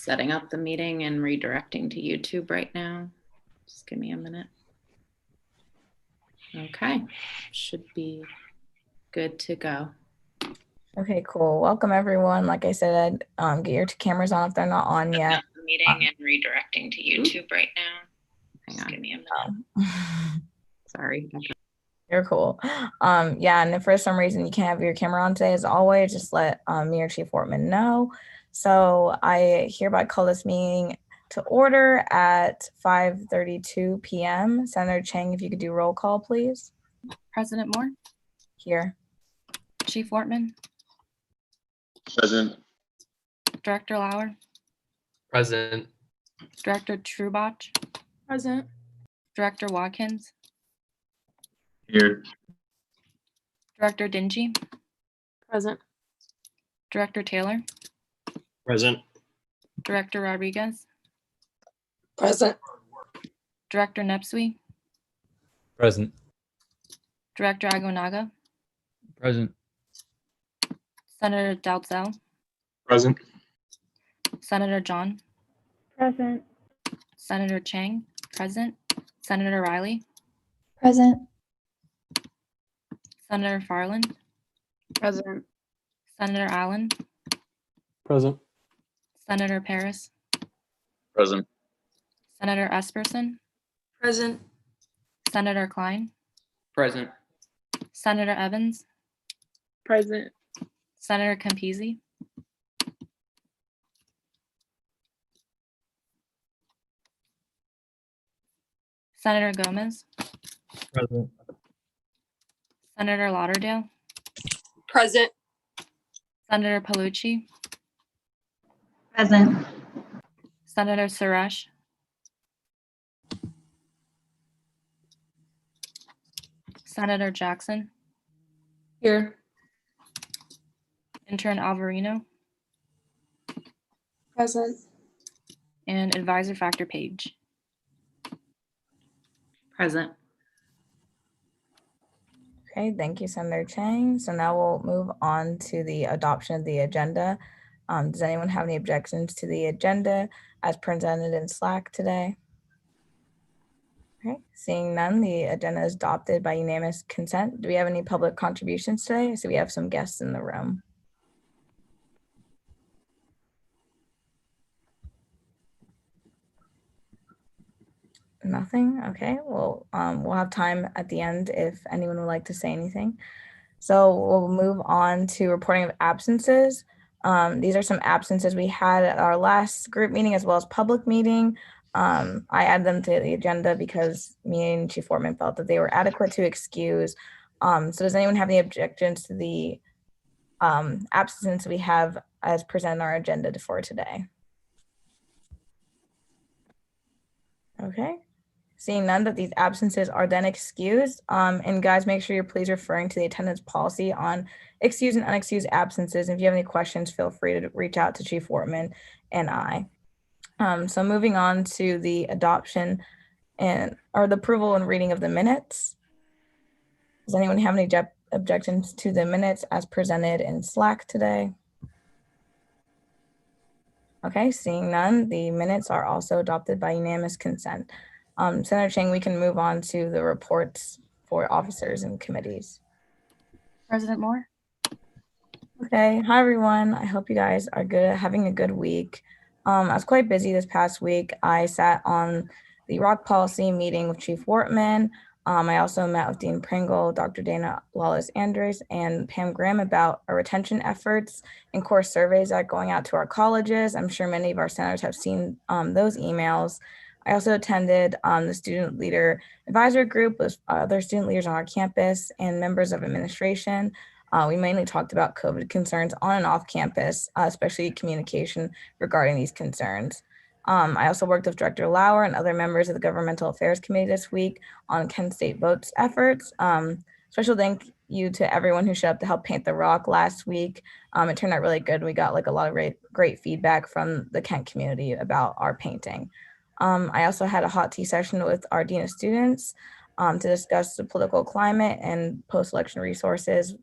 setting up the meeting and redirecting to YouTube right now. Just give me a minute. Okay, should be good to go. Okay, cool. Welcome everyone. Like I said, get your cameras on if they're not on yet. The meeting and redirecting to YouTube right now. Hang on. Give me a minute. Sorry. You're cool. Yeah, and if for some reason you can't have your camera on today, as always, just let me or Chief Wortman know. So I hereby call this meeting to order at 5:32 p.m. Senator Chang, if you could do roll call, please. President Moore. Here. Chief Wortman. Present. Director Lauer. Present. Director Trubach. Present. Director Watkins. Here. Director Dingy. Present. Director Taylor. Present. Director Rodriguez. Present. Director Nepsui. Present. Director Aguinaga. Present. Senator Dalzell. Present. Senator John. Present. Senator Chang. Present. Senator Riley. Present. Senator Farland. Present. Senator Allen. Present. Senator Paris. Present. Senator Esperson. Present. Senator Klein. Present. Senator Evans. Present. Senator Campisi. Senator Gomez. Present. Senator Lauderdale. Present. Senator Palucci. Present. Senator Suresh. Senator Jackson. Here. Intern Alvarino. Present. And Advisor Factor Page. Present. Okay, thank you, Senator Chang. So now we'll move on to the adoption of the agenda. Does anyone have any objections to the agenda as presented in Slack today? Okay, seeing none, the agenda is adopted by unanimous consent. Do we have any public contributions today? So we have some guests in the room. Nothing? Okay, well, we'll have time at the end if anyone would like to say anything. So we'll move on to reporting of absences. These are some absences we had at our last group meeting as well as public meeting. I added them to the agenda because me and Chief Wortman felt that they were adequate to excuse. So does anyone have any objections to the absences we have as presented on our agenda for today? Okay. Seeing none, that these absences are then excused. And guys, make sure you're please referring to the attendance policy on excused and unexcused absences. If you have any questions, feel free to reach out to Chief Wortman and I. So moving on to the adoption or the approval and reading of the minutes. Does anyone have any objections to the minutes as presented in Slack today? Okay, seeing none, the minutes are also adopted by unanimous consent. Senator Chang, we can move on to the reports for officers and committees. President Moore. Okay, hi everyone. I hope you guys are good, having a good week. I was quite busy this past week. I sat on the ROC policy meeting with Chief Wortman. I also met with Dean Pringle, Dr. Dana Lawless-Andrews, and Pam Graham about our retention efforts and course surveys that are going out to our colleges. I'm sure many of our senators have seen those emails. I also attended the student leader advisory group with other student leaders on our campus and members of administration. We mainly talked about COVID concerns on and off campus, especially communication regarding these concerns. I also worked with Director Lauer and other members of the Governmental Affairs Committee this week on Kent State Votes efforts. Special thank you to everyone who showed up to help paint the ROC last week. It turned out really good. We got like a lot of great feedback from the Kent community about our painting. I also had a hot tea session with our Dean of Students to discuss the political climate and post-election resources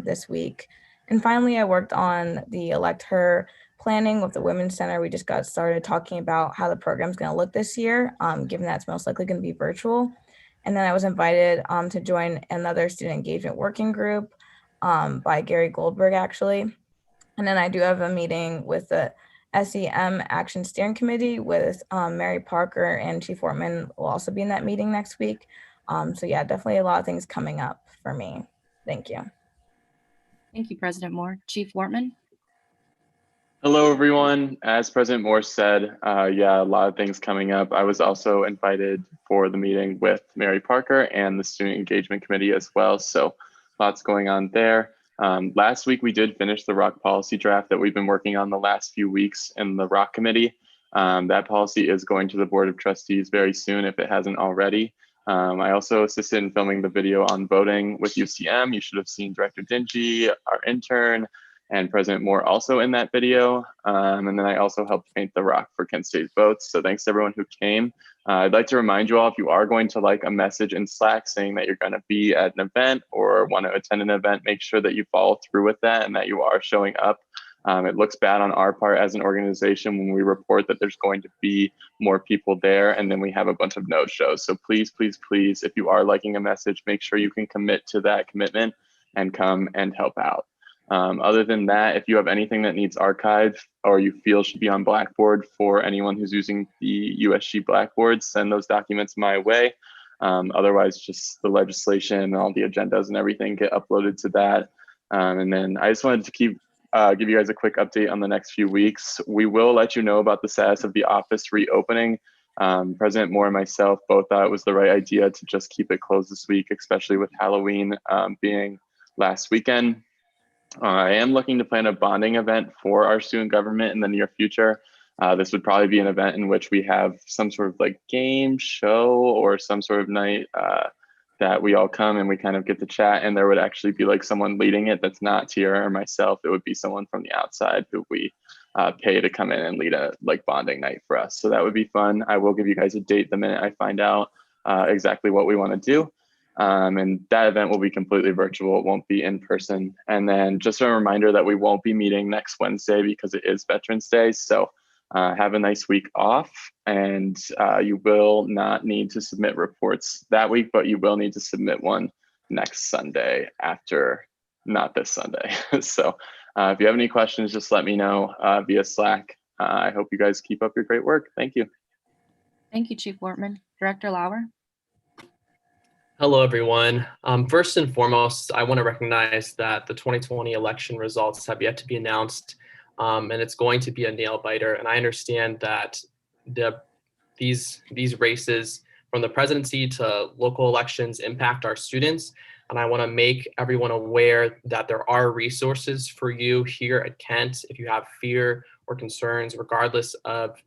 this week. And finally, I worked on the Elect Her planning with the Women's Center. We just got started talking about how the program's going to look this year, given that it's most likely going to be virtual. And then I was invited to join another student engagement working group by Gary Goldberg, actually. And then I do have a meeting with the SEM Action Steering Committee with Mary Parker, and Chief Wortman will also be in that meeting next week. So yeah, definitely a lot of things coming up for me. Thank you. Thank you, President Moore. Chief Wortman. Hello, everyone. As President Moore said, yeah, a lot of things coming up. I was also invited for the meeting with Mary Parker and the Student Engagement Committee as well. So lots going on there. Last week, we did finish the ROC policy draft that we've been working on the last few weeks in the ROC committee. That policy is going to the Board of Trustees very soon if it hasn't already. I also assisted in filming the video on voting with UCM. You should have seen Director Dingy, our intern, and President Moore also in that video. And then I also helped paint the ROC for Kent State Votes. So thanks to everyone who came. I'd like to remind you all, if you are going to like a message in Slack saying that you're going to be at an event or want to attend an event, make sure that you follow through with that and that you are showing up. It looks bad on our part as an organization when we report that there's going to be more people there and then we have a bunch of no-shows. So please, please, please, if you are liking a message, make sure you can commit to that commitment and come and help out. Other than that, if you have anything that needs archived or you feel should be on Blackboard for anyone who's using the USG Blackboard, send those documents my way. Otherwise, just the legislation and all the agendas and everything get uploaded to that. And then I just wanted to give you guys a quick update on the next few weeks. We will let you know about the status of the office reopening. President Moore and myself both thought it was the right idea to just keep it closed this week, especially with Halloween being last weekend. I am looking to plan a bonding event for our student government in the near future. This would probably be an event in which we have some sort of like game show or some sort of night that we all come and we kind of get to chat, and there would actually be like someone leading it that's not Tiara or myself. It would be someone from the outside who we pay to come in and lead a like bonding night for us. So that would be fun. I will give you guys a date the minute I find out exactly what we want to do. And that event will be completely virtual. It won't be in person. And then just a reminder that we won't be meeting next Wednesday because it is Veterans Day. So have a nice week off, and you will not need to submit reports that week, but you will need to submit one next Sunday after, not this Sunday. So if you have any questions, just let me know via Slack. I hope you guys keep up your great work. Thank you. Thank you, Chief Wortman. Director Lauer. Hello, everyone. First and foremost, I want to recognize that the 2020 election results have yet to be announced, and it's going to be a nail biter. And I understand that these races from the presidency to local elections impact our students. And I want to make everyone aware that there are resources for you here at Kent if you have fear or concerns, regardless of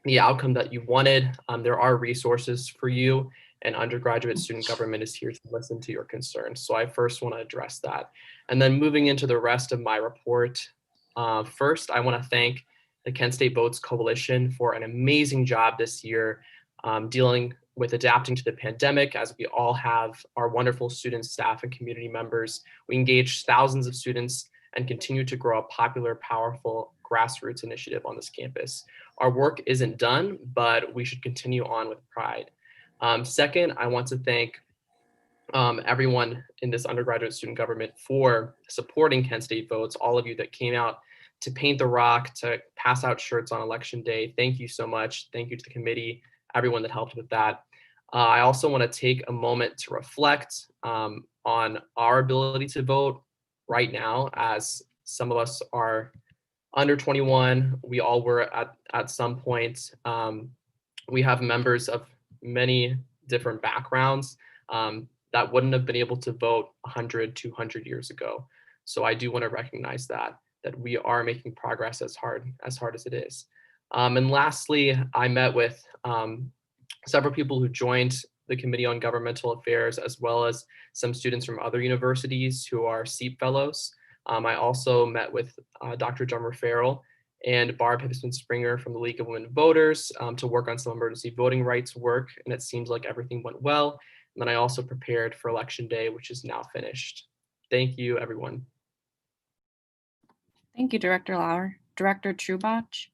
the outcome that you wanted. There are resources for you, and undergraduate student government is here to listen to your concerns. So I first want to address that. And then moving into the rest of my report, first, I want to thank the Kent State Votes Coalition for an amazing job this year dealing with adapting to the pandemic, as we all have our wonderful students, staff, and community members. We engaged thousands of students and continue to grow a popular, powerful grassroots initiative on this campus. Our work isn't done, but we should continue on with pride. Second, I want to thank everyone in this undergraduate student government for supporting Kent State Votes, all of you that came out to paint the ROC, to pass out shirts on election day. Thank you so much. Thank you to the committee, everyone that helped with that. I also want to take a moment to reflect on our ability to vote right now, as some of us are under 21. We all were at some point. We have members of many different backgrounds that wouldn't have been able to vote 100, 200 years ago. So I do want to recognize that we are making progress as hard as it is. And lastly, I met with several people who joined the Committee on Governmental Affairs, as well as some students from other universities who are SEEP fellows. I also met with Dr. Drummer Farrell and Barb Hibbsman-Springer from the League of Women Voters to work on some emergency voting rights work, and it seems like everything went well. And then I also prepared for Election Day, which is now finished. Thank you, everyone. Thank you, Director Lauer. Director Trubach.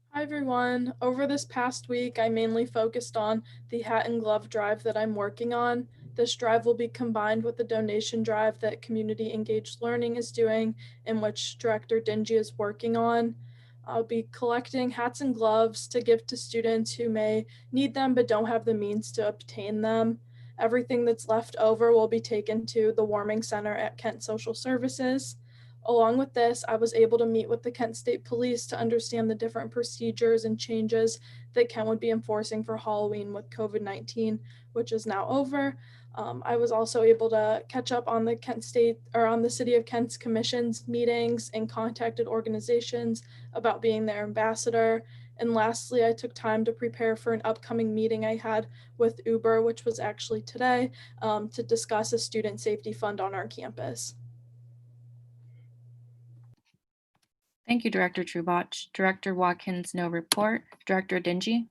Hi, everyone. Over this past week, I mainly focused on the hat and glove drive that I'm working on. This drive will be combined with the donation drive that Community Engaged Learning is doing, in which Director Dingy is working on. I'll be collecting hats and gloves to give to students who may need them but don't have the means to obtain them. Everything that's left over will be taken to the Warming Center at Kent Social Services. Along with this, I was able to meet with the Kent State Police to understand the different procedures and changes that Kent would be enforcing for Halloween with COVID-19, which is now over. I was also able to catch up on the City of Kent's commissions meetings and contacted organizations about being their ambassador. And lastly, I took time to prepare for an upcoming meeting I had with Uber, which was actually today, to discuss a student safety fund on our campus. Thank you, Director Trubach. Director Watkins, no report. Director Dingy.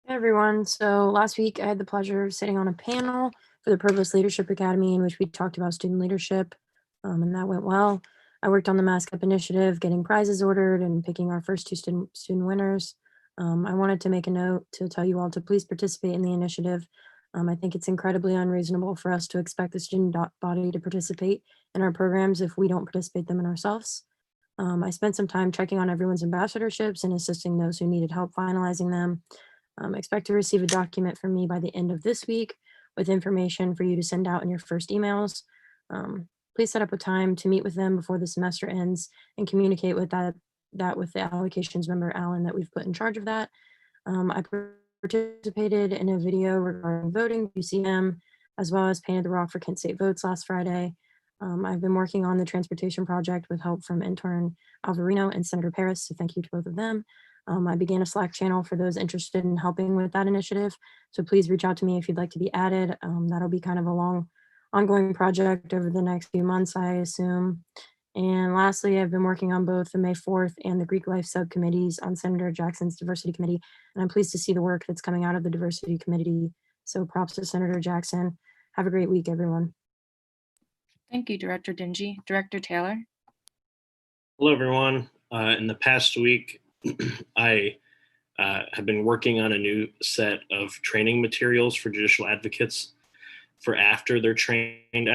Hey everyone. So last week I had the pleasure of sitting on a panel for the Provost Leadership Academy in which we talked about student leadership, and that went well. I worked on the Mask Up initiative, getting prizes ordered and picking our first two student winners. I wanted to make a note to tell you all to please participate in the initiative. I think it's incredibly unreasonable for us to expect the student body to participate in our programs if we don't participate them in ourselves. I spent some time checking on everyone's ambassadorships and assisting those who needed help finalizing them. Expect to receive a document from me by the end of this week with information for you to send out in your first emails. Please set up a time to meet with them before the semester ends and communicate with that with the allocations member, Alan, that we've put in charge of that. I participated in a video regarding voting, UCM, as well as painted the rock for Kent State Votes last Friday. I've been working on the transportation project with help from intern Alvarino and Senator Paris, so thank you to both of them. I began a Slack channel for those interested in helping with that initiative, so please reach out to me if you'd like to be added. That'll be kind of a long, ongoing project over the next few months, I assume. And lastly, I've been working on both the May 4th and the Greek Life subcommittees on Senator Jackson's Diversity Committee, and I'm pleased to see the work that's coming out of the Diversity Committee, so props to Senator Jackson. Have a great week, everyone. Thank you, Director Dingy. Director Taylor. Hello, everyone. In the past week, I have been working on a new set of training materials for judicial advocates for after they're trained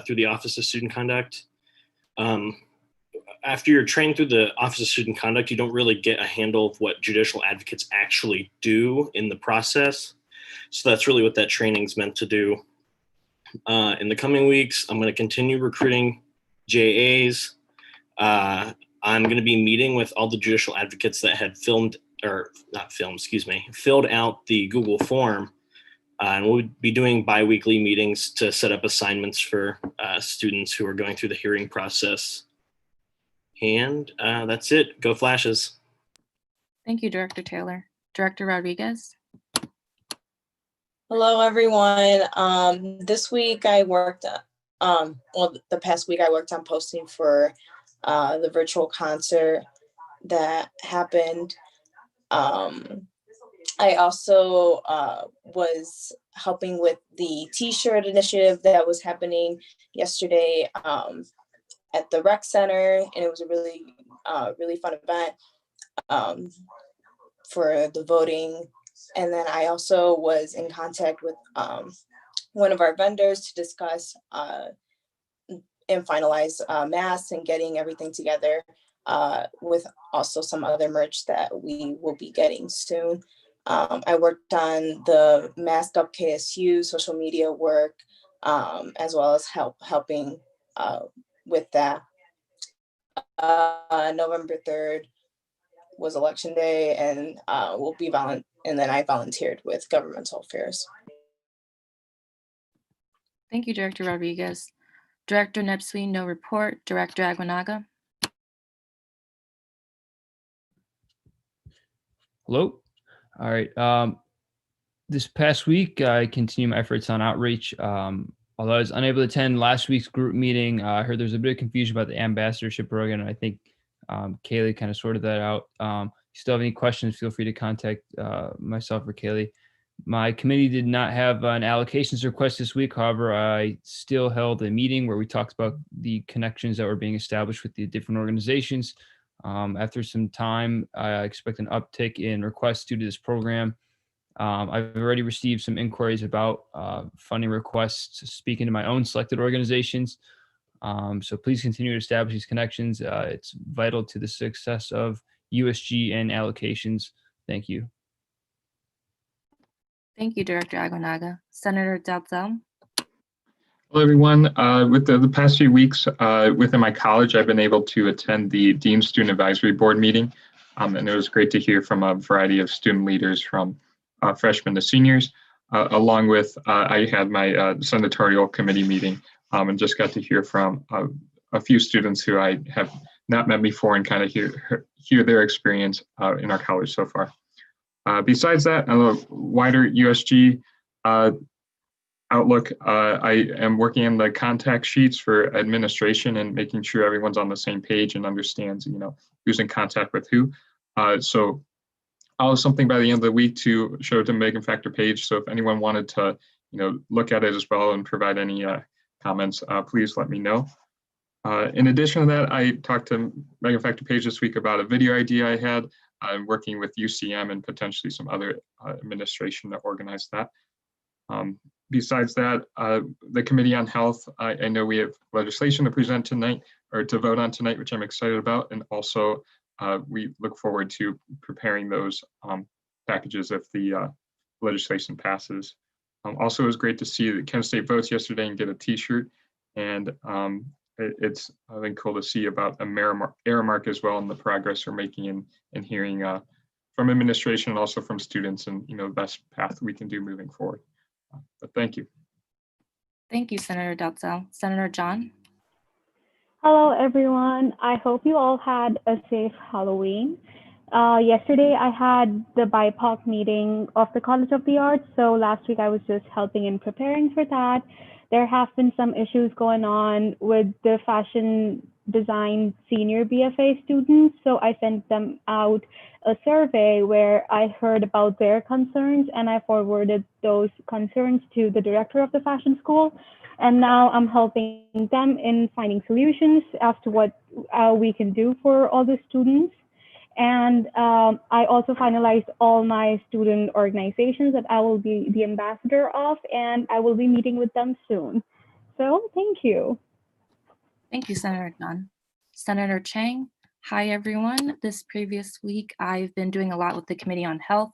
through the Office of Student Conduct. After you're trained through the Office of Student Conduct, you don't really get a handle of what judicial advocates actually do in the process. So that's really what that training is meant to do. In the coming weeks, I'm going to continue recruiting JAs. I'm going to be meeting with all the judicial advocates that had filled out the Google form. And we'll be doing bi-weekly meetings to set up assignments for students who are going through the hearing process. And that's it. Go Flashes. Thank you, Director Taylor. Director Rodriguez. Hello, everyone. This week I worked, the past week I worked on posting for the virtual concert that happened. I also was helping with the t-shirt initiative that was happening yesterday at the rec center, and it was a really fun event for the voting. And then I also was in contact with one of our vendors to discuss and finalize masks and getting everything together with also some other merch that we will be getting soon. I worked on the Masked Up KSU social media work, as well as helping with that. November 3rd was election day, and and then I volunteered with governmental affairs. Thank you, Director Rodriguez. Director Nepsui, no report. Director Aguinaga. Hello. All right. This past week, I continue my efforts on outreach. Although I was unable to attend last week's group meeting, I heard there's a bit of confusion about the ambassadorship program, and I think Kaylee kind of sorted that out. If you still have any questions, feel free to contact myself or Kaylee. My committee did not have an allocations request this week. However, I still held a meeting where we talked about the connections that were being established with the different organizations. After some time, I expect an uptick in requests due to this program. I've already received some inquiries about funding requests speaking to my own selected organizations. So please continue to establish these connections. It's vital to the success of USG and allocations. Thank you. Thank you, Director Aguinaga. Senator Dalzell. Hello, everyone. With the past few weeks within my college, I've been able to attend the Dean Student Advisory Board meeting, and it was great to hear from a variety of student leaders from freshmen to seniors, along with I had my senatorial committee meeting and just got to hear from a few students who I have not met before and kind of hear their experience in our college so far. Besides that, on a wider USG outlook, I am working on the contact sheets for administration and making sure everyone's on the same page and understands, who's in contact with who. So I'll have something by the end of the week to show to Megan Factor page. So if anyone wanted to, look at it as well and provide any comments, please let me know. In addition to that, I talked to Megan Factor page this week about a video idea I had. I'm working with UCM and potentially some other administration to organize that. Besides that, the Committee on Health, I know we have legislation to present tonight or to vote on tonight, which I'm excited about. And also we look forward to preparing those packages if the legislation passes. Also, it was great to see that Kent State votes yesterday and get a t-shirt. And it's, I think, cool to see about a error mark as well and the progress we're making in hearing from administration and also from students and, the best path we can do moving forward. But thank you. Thank you, Senator Dalzell. Senator John. Hello, everyone. I hope you all had a safe Halloween. Yesterday, I had the BIPOC meeting of the College of the Arts. So last week, I was just helping and preparing for that. There have been some issues going on with the fashion design senior BFA students. So I sent them out a survey where I heard about their concerns and I forwarded those concerns to the director of the fashion school. And now I'm helping them in finding solutions as to what we can do for all the students. And I also finalized all my student organizations that I will be the ambassador of, and I will be meeting with them soon. So thank you. Thank you, Senator Dunn. Senator Chang. Hi, everyone. This previous week, I've been doing a lot with the Committee on Health.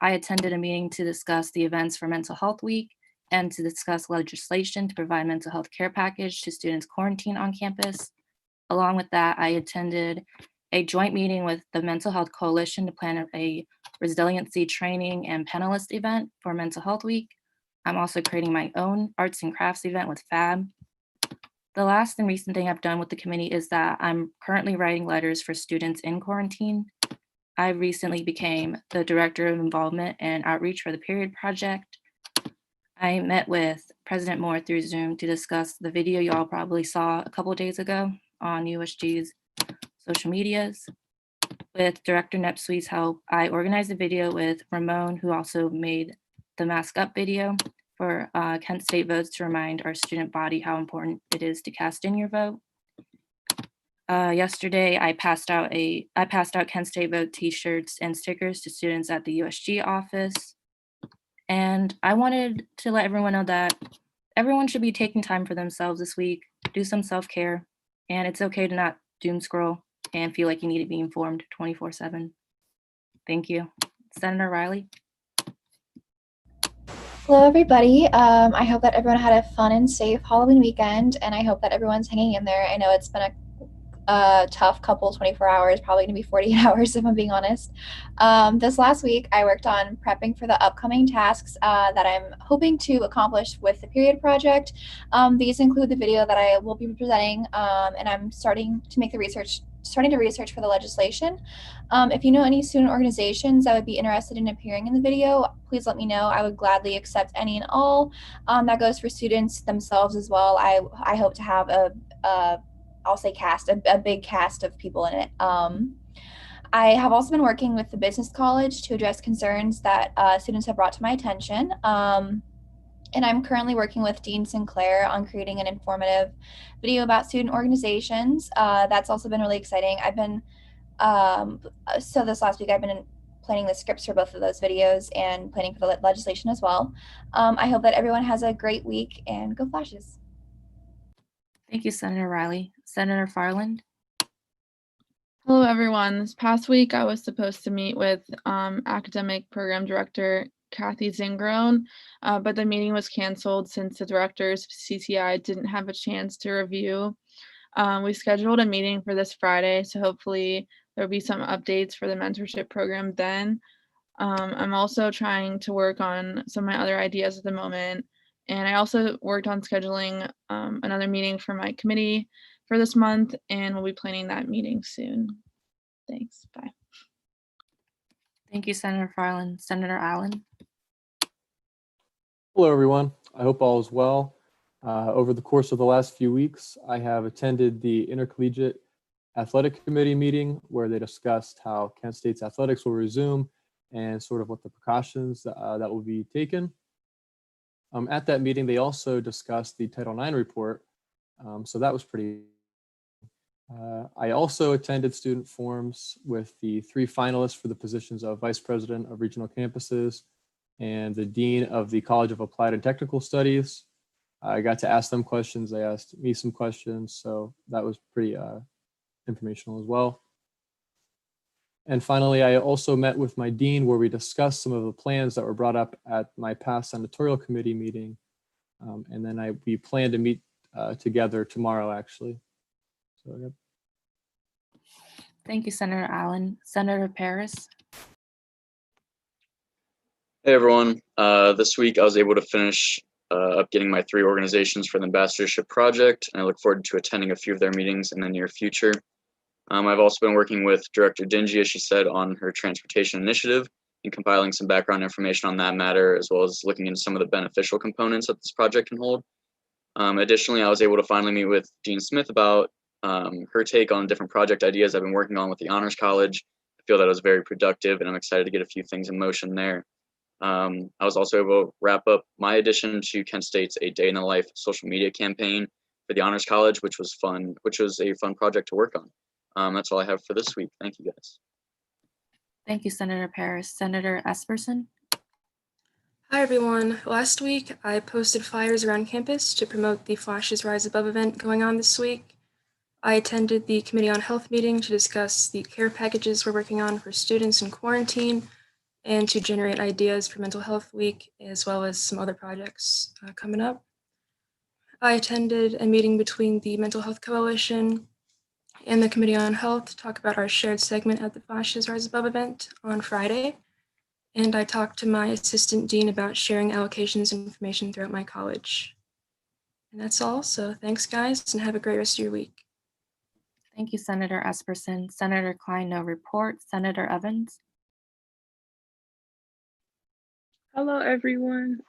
I attended a meeting to discuss the events for Mental Health Week and to discuss legislation to provide mental health care package to students quarantined on campus. Along with that, I attended a joint meeting with the Mental Health Coalition to plan a resiliency training and panelist event for Mental Health Week. I'm also creating my own arts and crafts event with FAB. The last and recent thing I've done with the committee is that I'm currently writing letters for students in quarantine. I recently became the Director of Involvement and Outreach for the Period Project. I met with President Moore through Zoom to discuss the video you all probably saw a couple of days ago on USG's social medias. With Director Nepsweet's help, I organized a video with Ramon, who also made the Mask Up video for Kent State votes to remind our student body how important it is to cast in your vote. Yesterday, I passed out Kent State vote t-shirts and stickers to students at the USG office. And I wanted to let everyone know that everyone should be taking time for themselves this week, do some self-care, and it's okay to not doom scroll and feel like you need to be informed 24/7. Thank you. Senator Riley. Hello, everybody. I hope that everyone had a fun and safe Halloween weekend, and I hope that everyone's hanging in there. I know it's been a tough couple 24 hours, probably gonna be 48 hours if I'm being honest. This last week, I worked on prepping for the upcoming tasks that I'm hoping to accomplish with the Period Project. These include the video that I will be presenting, and I'm starting to research for the legislation. If you know any student organizations that would be interested in appearing in the video, please let me know. I would gladly accept any and all. That goes for students themselves as well. I hope to have I'll say cast, a big cast of people in it. I have also been working with the business college to address concerns that students have brought to my attention. And I'm currently working with Dean Sinclair on creating an informative video about student organizations. That's also been really exciting. So this last week I've been planning the scripts for both of those videos and planning for the legislation as well. I hope that everyone has a great week, and go Flashes. Thank you, Senator Riley. Senator Farland. Hello, everyone. This past week, I was supposed to meet with Academic Program Director Kathy Zingrone, but the meeting was canceled since the directors of CCI didn't have a chance to review. We scheduled a meeting for this Friday, so hopefully there'll be some updates for the mentorship program then. I'm also trying to work on some of my other ideas at the moment, and I also worked on scheduling another meeting for my committee for this month, and we'll be planning that meeting soon. Thanks. Bye. Thank you, Senator Farland. Senator Allen. Hello, everyone. I hope all is well. Over the course of the last few weeks, I have attended the Intercollegiate Athletic Committee meeting where they discussed how Kent State's athletics will resume and sort of what the precautions that will be taken. At that meeting, they also discussed the Title IX report, so that was pretty. I also attended student forums with the 3 finalists for the positions of Vice President of Regional Campuses and the Dean of the College of Applied and Technical Studies. I got to ask them questions. They asked me some questions, so that was pretty informational as well. And finally, I also met with my dean where we discussed some of the plans that were brought up at my past senatorial committee meeting. And then we plan to meet together tomorrow, actually. So, yep. Thank you, Senator Allen. Senator Paris. Hey, everyone. This week I was able to finish up getting my 3 organizations for the ambassadorship project, and I look forward to attending a few of their meetings in the near future. I've also been working with Director Dingy, as she said, on her transportation initiative and compiling some background information on that matter, as well as looking into some of the beneficial components that this project can hold. Additionally, I was able to finally meet with Dean Smith about her take on different project ideas I've been working on with the Honors College. I feel that it was very productive, and I'm excited to get a few things in motion there. I was also able to wrap up my addition to Kent State's A Day in the Life social media campaign for the Honors College, which was a fun project to work on. That's all I have for this week. Thank you, guys. Thank you, Senator Paris. Senator Esperson. Hi, everyone. Last week, I posted flyers around campus to promote the Flashes Rise Above event going on this week. I attended the Committee on Health meeting to discuss the care packages we're working on for students in quarantine and to generate ideas for Mental Health Week, as well as some other projects coming up. I attended a meeting between the Mental Health Coalition and the Committee on Health to talk about our shared segment at the Flashes Rise Above event on Friday. And I talked to my assistant dean about sharing allocations information throughout my college. And that's all. So thanks, guys, and have a great rest of your week. Thank you, Senator Esperson. Senator Klein, no report. Senator Evans. Hello, everyone.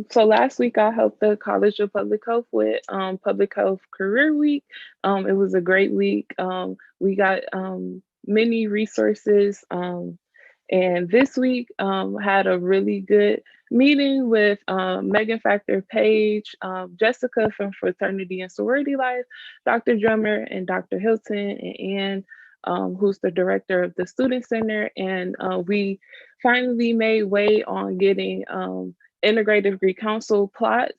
So last week I helped the College of Public Health with Public Health Career Week. It was a great week. We got many resources. And this week had a really good meeting with Megan Factor Page, Jessica from Fraternity and Sorority Life, Dr. Drummer and Dr. Hilton, and Ann, who's the director of the Student Center. And we finally made way on getting integrative Greek Council plots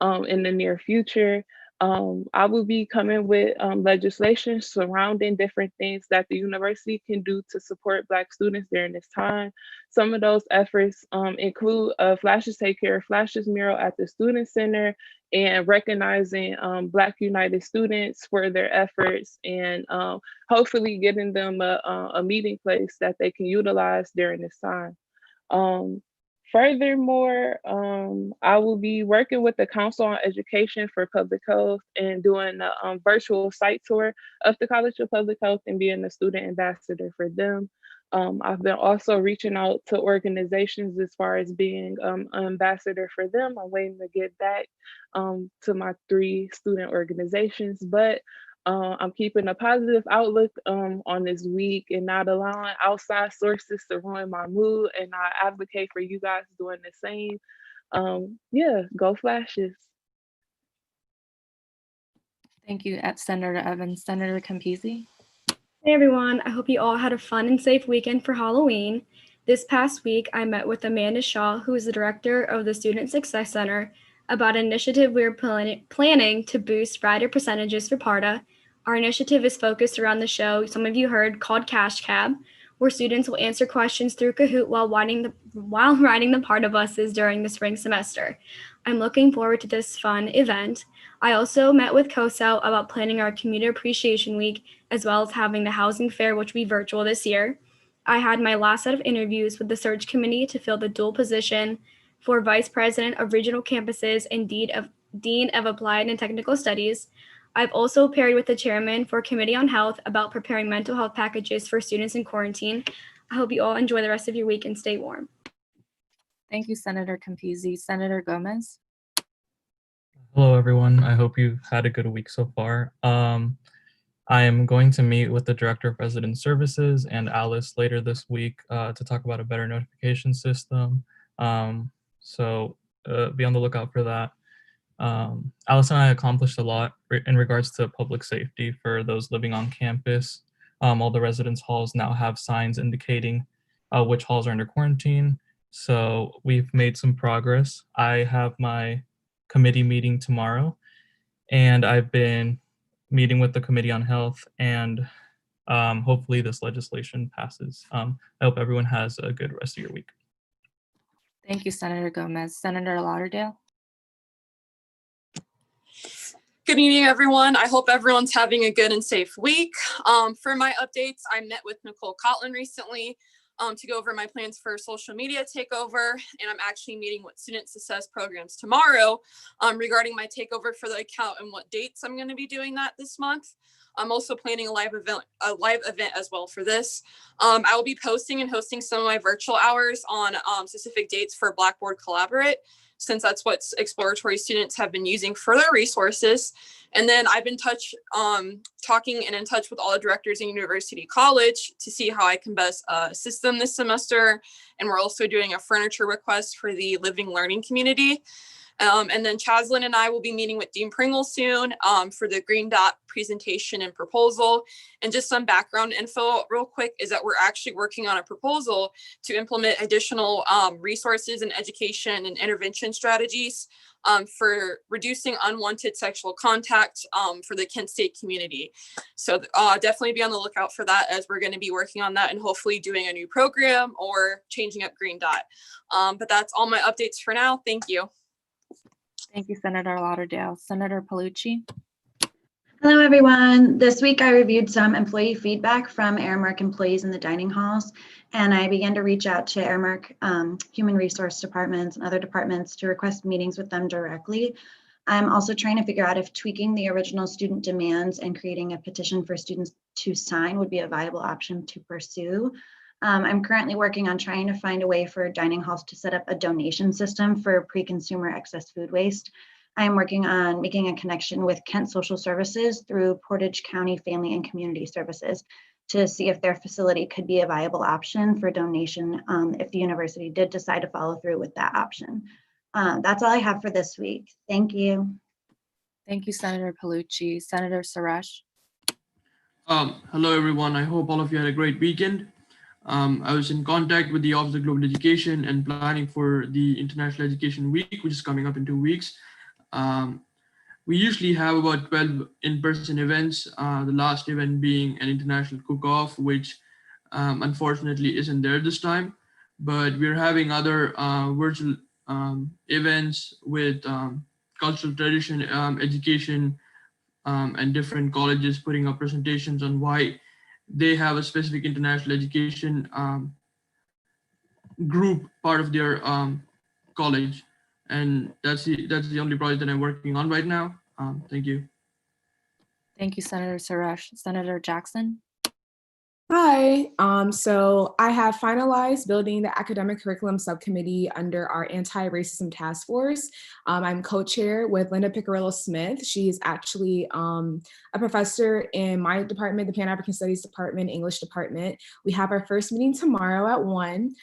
in the near future. I will be coming with legislation surrounding different things that the university can do to support Black students during this time. Some of those efforts include Flashes Take Care, Flashes mural at the Student Center, and recognizing Black United students for their efforts, and hopefully getting them a meeting place that they can utilize during this time. Furthermore, I will be working with the Council on Education for Public Health and doing a virtual site tour of the College of Public Health and being a student ambassador for them. I've been also reaching out to organizations as far as being an ambassador for them. I'm waiting to get back to my 3 student organizations, but I'm keeping a positive outlook on this week and not allowing outside sources to ruin my mood. And I advocate for you guys doing the same. Yeah, go Flashes. Thank you, Senator Evans. Senator Campisi. Hey everyone, I hope you all had a fun and safe weekend for Halloween. This past week, I met with Amanda Shaw, who is the director of the Student Success Center, about an initiative we're planning to boost rider percentages for PARTA. Our initiative is focused around the show some of you heard called Cash Cab, where students will answer questions through Kahoot while riding the PARTA buses during the spring semester. I'm looking forward to this fun event. I also met with COSO about planning our Commuter Appreciation Week, as well as having the housing fair, which will be virtual this year. I had my last set of interviews with the search committee to fill the dual position for Vice President of Regional Campuses and Dean of Applied and Technical Studies. I've also paired with the chairman for Committee on Health about preparing mental health packages for students in quarantine. I hope you all enjoy the rest of your week and stay warm. Thank you, Senator Campisi. Senator Gomez. Hello, everyone. I hope you've had a good week so far. I am going to meet with the Director of Resident Services and Alice later this week to talk about a better notification system. So be on the lookout for that. Alice and I accomplished a lot in regards to public safety for those living on campus. All the residence halls now have signs indicating which halls are under quarantine. So we've made some progress. I have my committee meeting tomorrow, and I've been meeting with the Committee on Health, and hopefully this legislation passes. I hope everyone has a good rest of your week. Thank you, Senator Gomez. Senator Lauderdale. Good evening, everyone. I hope everyone's having a good and safe week. For my updates, I met with Nicole Cotlin recently to go over my plans for social media takeover, and I'm actually meeting with student success programs tomorrow regarding my takeover for the account and what dates I'm going to be doing that this month. I'm also planning a live event as well for this. I will be posting and hosting some of my virtual hours on specific dates for Blackboard Collaborate, since that's what exploratory students have been using for their resources. And then I've been talking and in touch with all the directors in University College to see how I can best assist them this semester. And we're also doing a furniture request for the living learning community. And then Chaslin and I will be meeting with Dean Pringle soon for the Green Dot presentation and proposal. And just some background info real quick is that we're actually working on a proposal to implement additional resources and education and intervention strategies for reducing unwanted sexual contact for the Kent State community. So definitely be on the lookout for that, as we're going to be working on that and hopefully doing a new program or changing up Green Dot. But that's all my updates for now. Thank you. Thank you, Senator Lauderdale. Senator Palucci. Hello, everyone. This week I reviewed some employee feedback from Aramark employees in the dining halls, and I began to reach out to Aramark human resource departments and other departments to request meetings with them directly. I'm also trying to figure out if tweaking the original student demands and creating a petition for students to sign would be a viable option to pursue. I'm currently working on trying to find a way for dining halls to set up a donation system for pre-consumer excess food waste. I'm working on making a connection with Kent Social Services through Portage County Family and Community Services to see if their facility could be a viable option for donation if the university did decide to follow through with that option. That's all I have for this week. Thank you. Thank you, Senator Palucci. Senator Suresh. Hello, everyone. I hope all of you had a great weekend. I was in contact with the Office of Global Education and planning for the International Education Week, which is coming up in 2 weeks. We usually have about 12 in-person events, the last event being an international cook-off, which unfortunately isn't there this time, but we're having other virtual events with cultural tradition, education, and different colleges putting up presentations on why they have a specific international education group part of their college. And that's the only project that I'm working on right now. Thank you. Thank you, Senator Suresh. Senator Jackson. Hi. So I have finalized building the academic curriculum subcommittee under our anti-racism task force. I'm co-chair with Linda Picarillo Smith. She is actually a professor in my department, the Pan-African Studies department, English department. We have our first meeting tomorrow at 1.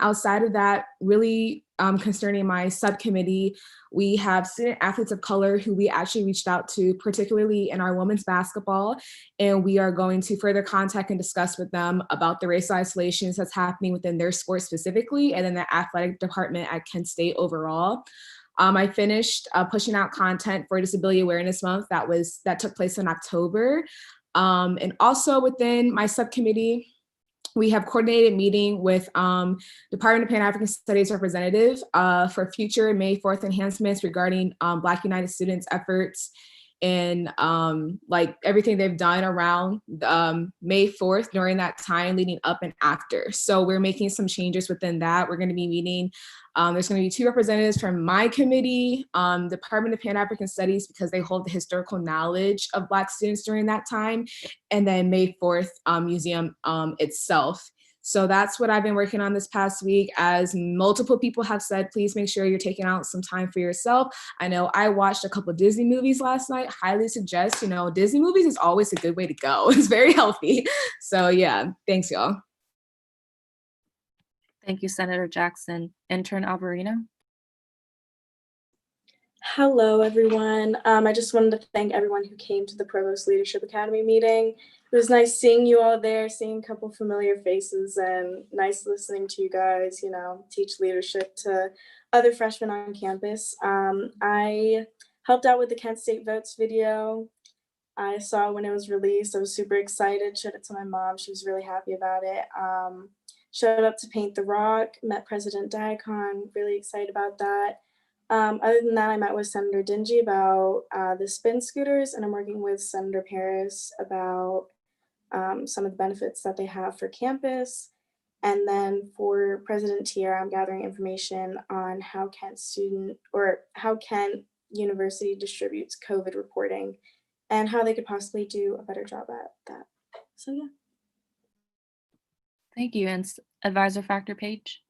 Outside of that, really concerning my subcommittee, we have student athletes of color who we actually reached out to, particularly in our women's basketball, and we are going to further contact and discuss with them about the racial isolations that's happening within their sport specifically, and then the athletic department at Kent State overall. I finished pushing out content for Disability Awareness Month that took place in October. And also within my subcommittee, we have coordinated meeting with Department of Pan-African Studies representative for future May 4th enhancements regarding Black United Students efforts and like everything they've done around May 4th during that time leading up and after. So we're making some changes within that. We're going to be meeting, there's going to be 2 representatives from my committee, Department of Pan-African Studies, because they hold the historical knowledge of Black students during that time, and then May 4th museum itself. So that's what I've been working on this past week. As multiple people have said, please make sure you're taking out some time for yourself. I know I watched a couple Disney movies last night. Highly suggest, Disney movies is always a good way to go. It's very healthy. So yeah, thanks y'all. Thank you, Senator Jackson. Intern Alvarino. Hello, everyone. I just wanted to thank everyone who came to the Provost Leadership Academy meeting. It was nice seeing you all there, seeing a couple familiar faces, and nice listening to you guys, teach leadership to other freshmen on campus. I helped out with the Kent State Votes video. I saw when it was released. I was super excited, showed it to my mom. She was really happy about it. Showed up to paint the rock, met President Diacon, really excited about that. Other than that, I met with Senator Dingy about the spin scooters, and I'm working with Senator Paris about some of the benefits that they have for campus. And then for President Tier, I'm gathering information on how Kent University distributes COVID reporting and how they could possibly do a better job at that. So yeah. Thank you. And Advisor Factor Page.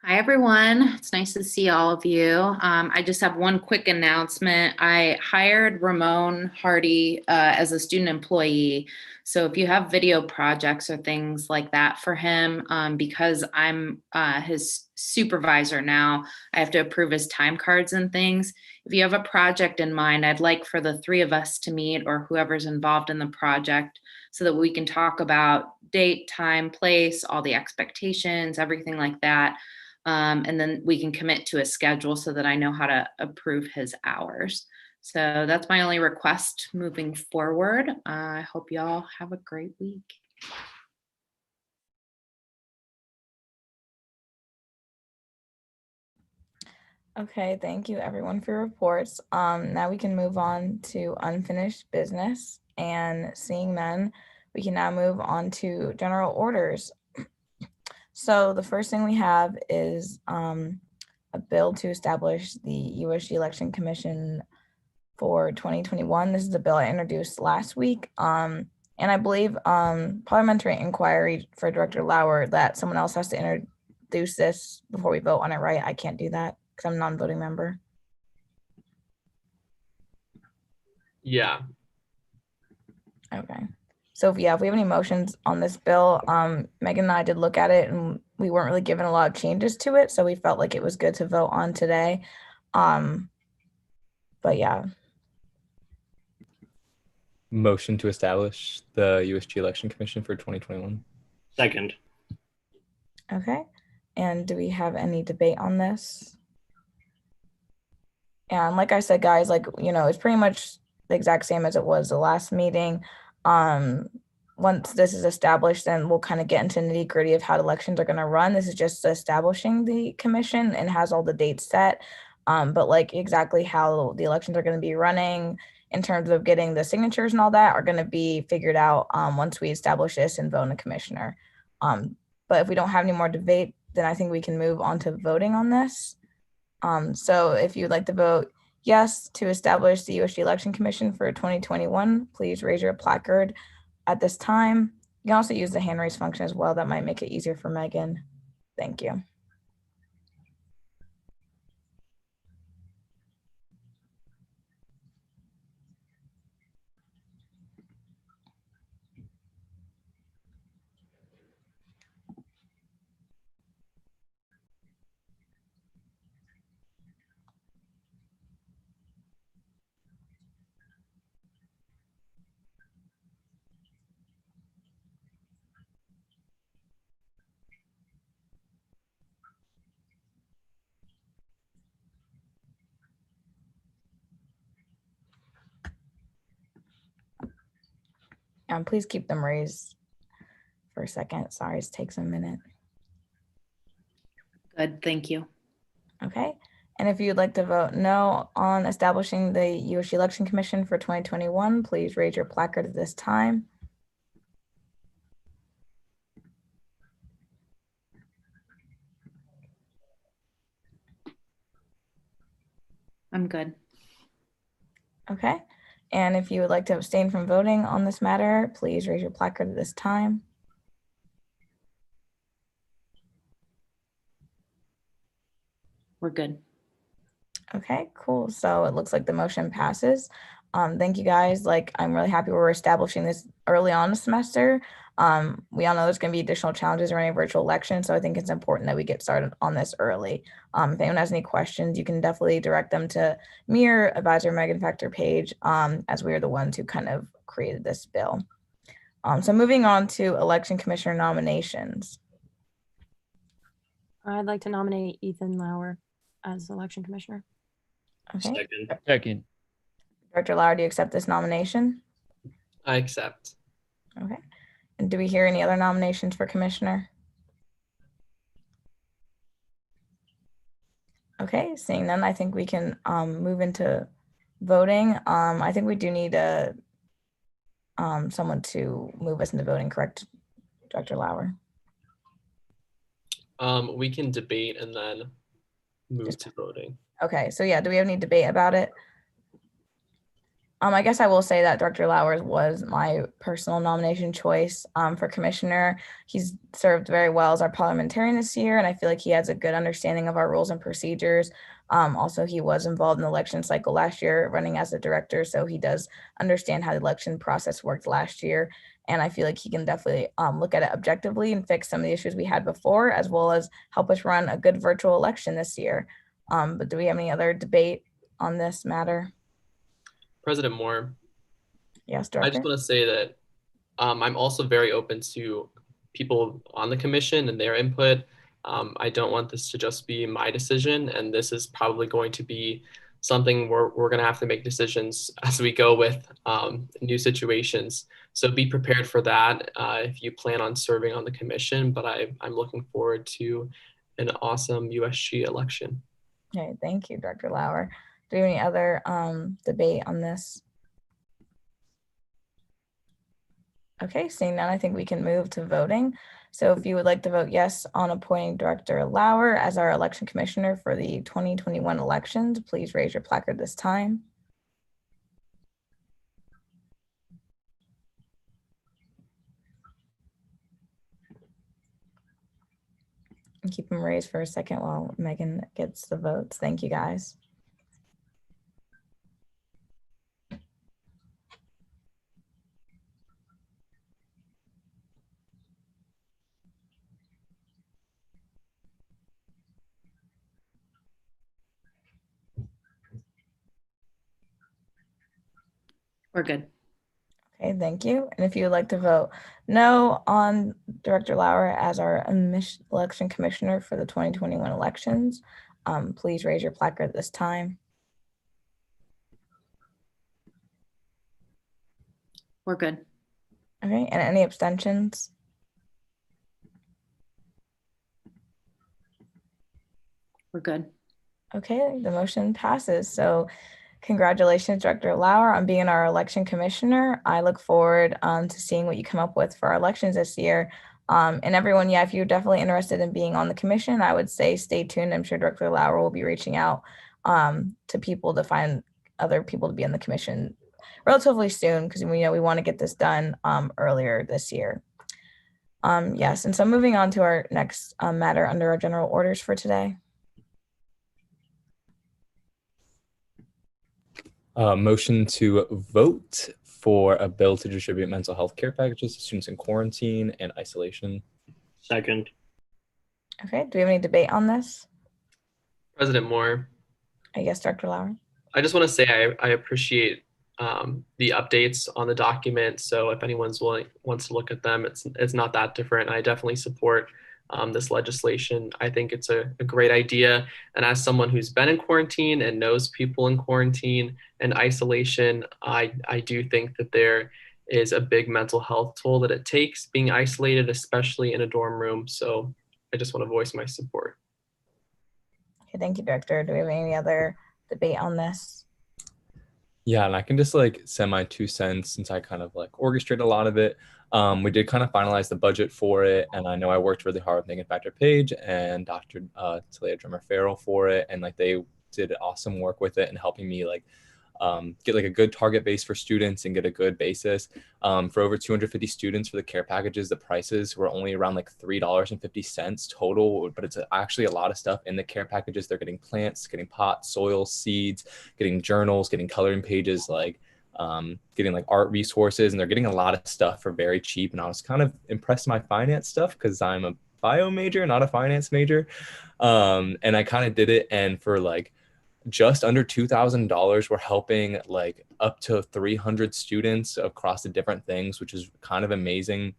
Hi, everyone. It's nice to see all of you. I just have one quick announcement. I hired Ramon Hardy as a student employee. So if you have video projects or things like that for him, because I'm his supervisor now, I have to approve his time cards and things. If you have a project in mind, I'd like for the 3 of us to meet, or whoever's involved in the project, so that we can talk about date, time, place, all the expectations, everything like that. And then we can commit to a schedule so that I know how to approve his hours. So that's my only request moving forward. I hope y'all have a great week. Okay, thank you everyone for your reports. Now we can move on to unfinished business, and seeing none, we can now move on to general orders. So the first thing we have is a bill to establish the USG Election Commission for 2021. This is a bill I introduced last week. And I believe parliamentary inquiry for Director Lauer that someone else has to introduce this before we vote on it, right? I can't do that because I'm a non-voting member. Yeah. Okay. So if we have any motions on this bill, Megan and I did look at it and we weren't really given a lot of changes to it. So we felt like it was good to vote on today. But yeah. Motion to establish the USG Election Commission for 2021. Second. Okay. And do we have any debate on this? And like I said, guys, it's pretty much the exact same as it was the last meeting. Once this is established, then we'll kind of get into nitty gritty of how elections are going to run. This is just establishing the commission and has all the dates set. But exactly how the elections are going to be running in terms of getting the signatures and all that are going to be figured out once we establish this and vote in a commissioner. But if we don't have any more debate, then I think we can move on to voting on this. So if you'd like to vote yes to establish the USG Election Commission for 2021, please raise your placard at this time. You can also use the hand raise function as well. That might make it easier for Megan. Thank you. Please keep them raised for a second. Sorry, it takes a minute. Good, thank you. Okay. And if you'd like to vote no on establishing the USG Election Commission for 2021, please raise your placard at this time. I'm good. Okay. And if you would like to abstain from voting on this matter, please raise your placard at this time. We're good. Okay, cool. So it looks like the motion passes. Thank you guys. Like, I'm really happy we're establishing this early on the semester. We all know there's going to be additional challenges running a virtual election, so I think it's important that we get started on this early. If anyone has any questions, you can definitely direct them to me or Advisor Megan Factor page, as we are the ones who kind of created this bill. So moving on to election commissioner nominations. I'd like to nominate Ethan Lauer as election commissioner. Okay. Second. Director Lauer, do you accept this nomination? I accept. Okay. And do we hear any other nominations for commissioner? Okay, seeing none, I think we can move into voting. I think we do need someone to move us into voting, correct, Dr. Lauer? We can debate and then move to voting. Okay, so yeah, do we have any debate about it? I guess I will say that Dr. Lauer was my personal nomination choice for commissioner. He's served very well as our parliamentarian this year, and I feel like he has a good understanding of our rules and procedures. Also, he was involved in the election cycle last year, running as a director, so he does understand how the election process worked last year. And I feel like he can definitely look at it objectively and fix some of the issues we had before, as well as help us run a good virtual election this year. But do we have any other debate on this matter? President Moore. Yes, Director. I just want to say that I'm also very open to people on the commission and their input. I don't want this to just be my decision, and this is probably going to be something we're going to have to make decisions as we go with new situations. So be prepared for that if you plan on serving on the commission, but I'm looking forward to an awesome USG election. Okay, thank you, Dr. Lauer. Do you have any other debate on this? Okay, seeing none, I think we can move to voting. So if you would like to vote yes on appointing Director Lauer as our election commissioner for the 2021 elections, please raise your placard this time. And keep them raised for a second while Megan gets the votes. Thank you, guys. We're good. Okay, thank you. And if you would like to vote no on Director Lauer as our election commissioner for the 2021 elections, please raise your placard at this time. We're good. Okay, and any abstentions? We're good. Okay, the motion passes. So congratulations, Director Lauer, on being our election commissioner. I look forward to seeing what you come up with for our elections this year. And everyone, yeah, if you're definitely interested in being on the commission, I would say stay tuned. I'm sure Director Lauer will be reaching out to people to find other people to be on the commission relatively soon, because we know we want to get this done earlier this year. Yes, and so moving on to our next matter under our general orders for today. Motion to vote for a bill to distribute mental health care packages to students in quarantine and isolation. Second. Okay, do we have any debate on this? President Moore. Yes, Dr. Lauer. I just want to say I appreciate the updates on the document. So if anyone's wants to look at them, it's not that different. I definitely support this legislation. I think it's a great idea. And as someone who's been in quarantine and knows people in quarantine and isolation, I do think that there is a big mental health toll that it takes being isolated, especially in a dorm room. So I just want to voice my support. Okay, thank you, Director. Do we have any other debate on this? Yeah, and I can just like send my 2 cents since I kind of like orchestrate a lot of it. We did kind of finalize the budget for it, and I know I worked really hard with Megan Factor Page and Dr. Talia Drummer Farrell for it, and like they did awesome work with it and helping me like get like a good target base for students and get a good basis. For over 250 students for the care packages, the prices were only around like $3.50 total, but it's actually a lot of stuff in the care packages. They're getting plants, getting pots, soil, seeds, getting journals, getting coloring pages, like getting like art resources, and they're getting a lot of stuff for very cheap. And I was kind of impressed by my finance stuff because I'm a bio major, not a finance major. And I kind of did it, and for like just under $2,000, we're helping like up to 300 students across the different things, which is kind of amazing.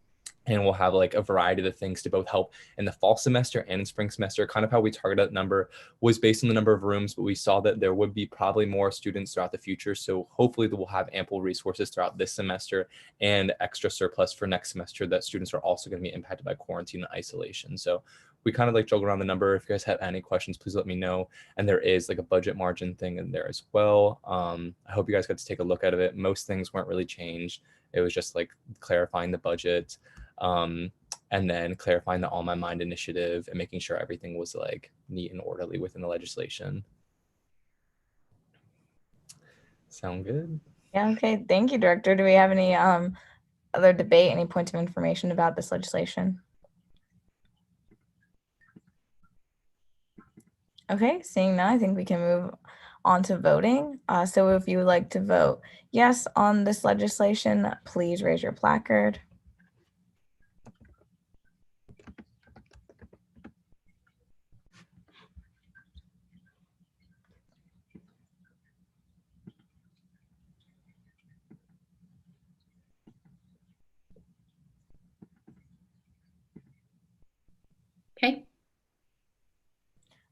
And we'll have like a variety of the things to both help in the fall semester and in spring semester. Kind of how we targeted that number was based on the number of rooms, but we saw that there would be probably more students throughout the future. So hopefully we'll have ample resources throughout this semester and extra surplus for next semester that students are also going to be impacted by quarantine and isolation. So we kind of like juggle around the number. If you guys have any questions, please let me know. And there is like a budget margin thing in there as well. I hope you guys got to take a look at it. Most things weren't really changed. It was just like clarifying the budget, and then clarifying the On My Mind initiative and making sure everything was like neat and orderly within the legislation. Sound good? Yeah, okay. Thank you, Director. Do we have any other debate, any points of information about this legislation? Okay, seeing none, I think we can move on to voting. So if you would like to vote yes on this legislation, please raise your placard. Okay.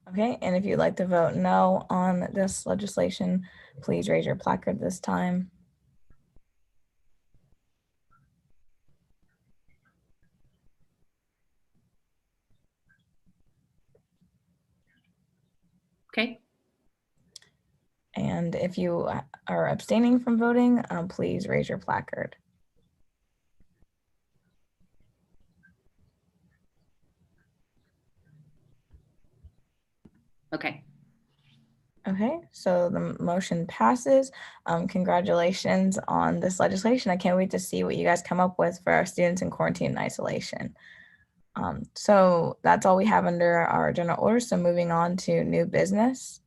Okay, and if you'd like to vote no on this legislation, please raise your placard this time. Okay. And if you are abstaining from voting, please raise your placard. Okay. Okay, so the motion passes. Congratulations on this legislation. I can't wait to see what you guys come up with for our students in quarantine and isolation. So that's all we have under our general order. So moving on to new business.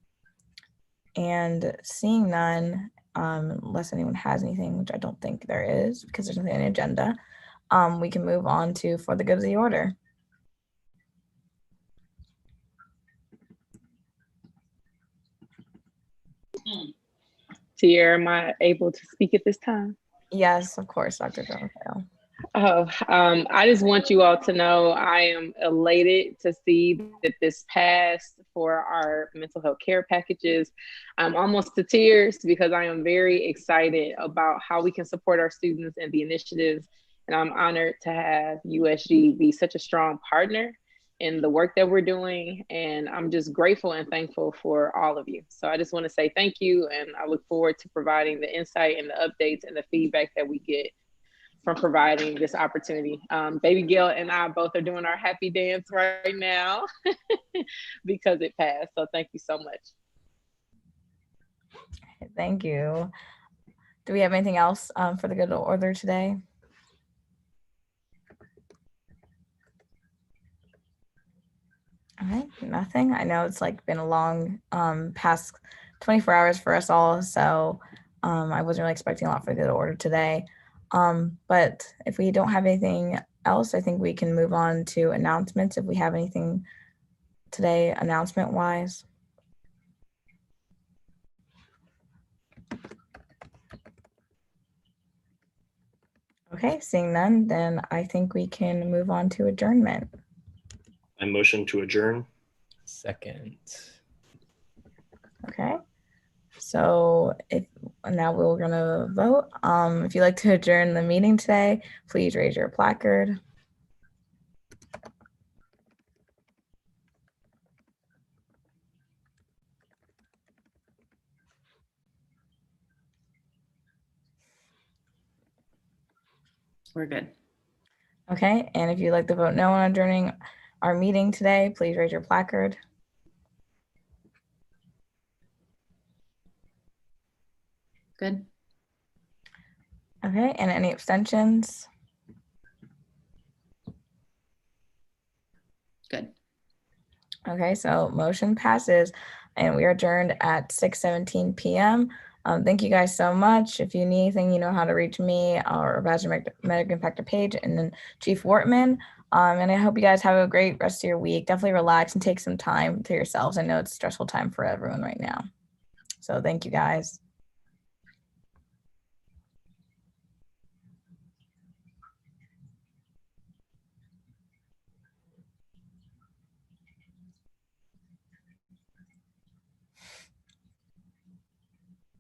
And seeing none, unless anyone has anything, which I don't think there is because there's nothing on the agenda, we can move on to for the good of the order. Tiara, am I able to speak at this time? Yes, of course, Dr. Drummer. I just want you all to know I am elated to see that this passed for our mental health care packages. I'm almost to tears because I am very excited about how we can support our students and the initiatives. And I'm honored to have USG be such a strong partner in the work that we're doing. And I'm just grateful and thankful for all of you. So I just want to say thank you. And I look forward to providing the insight and the updates and the feedback that we get from providing this opportunity. Baby Gail and I both are doing our happy dance right now because it passed. So thank you so much. Thank you. Do we have anything else for the good order today? All right, nothing. I know it's like been a long past 24 hours for us all, so I wasn't really expecting a lot for the good order today. But if we don't have anything else, I think we can move on to announcements if we have anything today announcement wise. Okay, seeing none, then I think we can move on to adjournment. I motion to adjourn. Second. Okay, so now we're gonna vote. If you'd like to adjourn the meeting today, please raise your placard. We're good. Okay, and if you'd like to vote no on adjourning our meeting today, please raise your placard. Good. Okay, and any abstentions? Good. Okay, so motion passes and we are adjourned at 6:17 p.m. Thank you guys so much. If you need anything, you know how to reach me or Badger Medical Factor page and then Chief Wortman. And I hope you guys have a great rest of your week. Definitely relax and take some time to yourselves. I know it's a stressful time for everyone right now. So thank you guys.